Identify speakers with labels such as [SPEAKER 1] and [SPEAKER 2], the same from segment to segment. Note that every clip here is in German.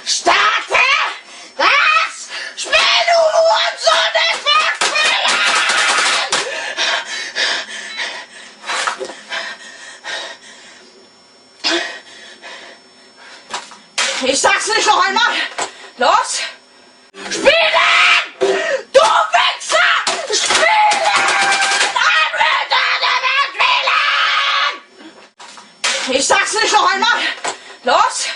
[SPEAKER 1] Starte das Spiel, du Hurensohn, ich will Ich sag's nicht noch einmal. Los. Spielen! Du Wichser! Spielen! Spielen! Ich sag's nicht noch einmal. Los.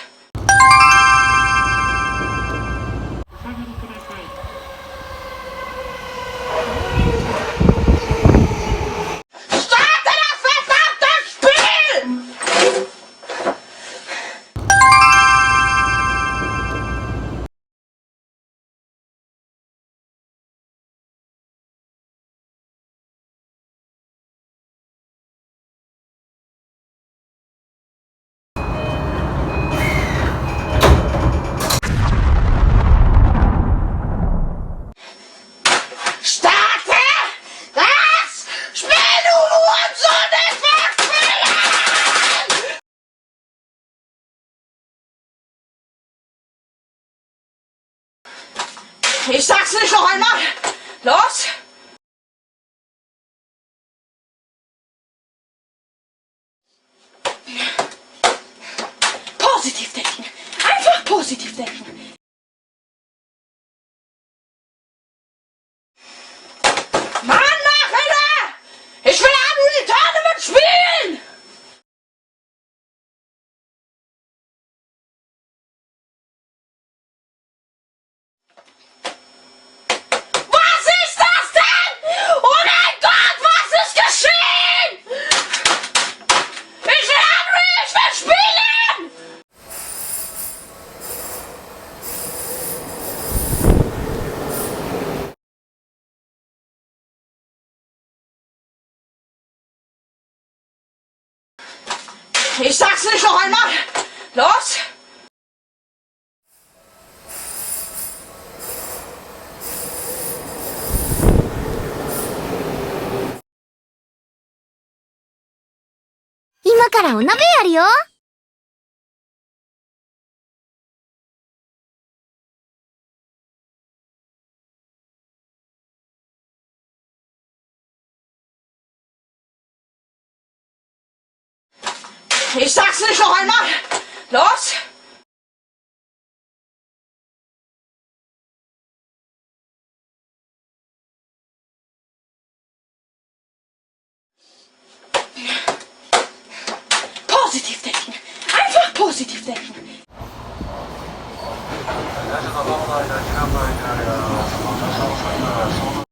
[SPEAKER 1] Ich sag's nicht noch einmal. Los. Positiv denken. Einfach positiv denken. Mann, Nachrichter! Ich will die Tournament spielen! Ich sag's nicht noch einmal. Los.
[SPEAKER 2] 今からお鍋やるよ。
[SPEAKER 1] Ich sag's nicht noch einmal. Los. Positiv denken. Einfach positiv denken.
[SPEAKER 3] 大家好，大家好，大家好。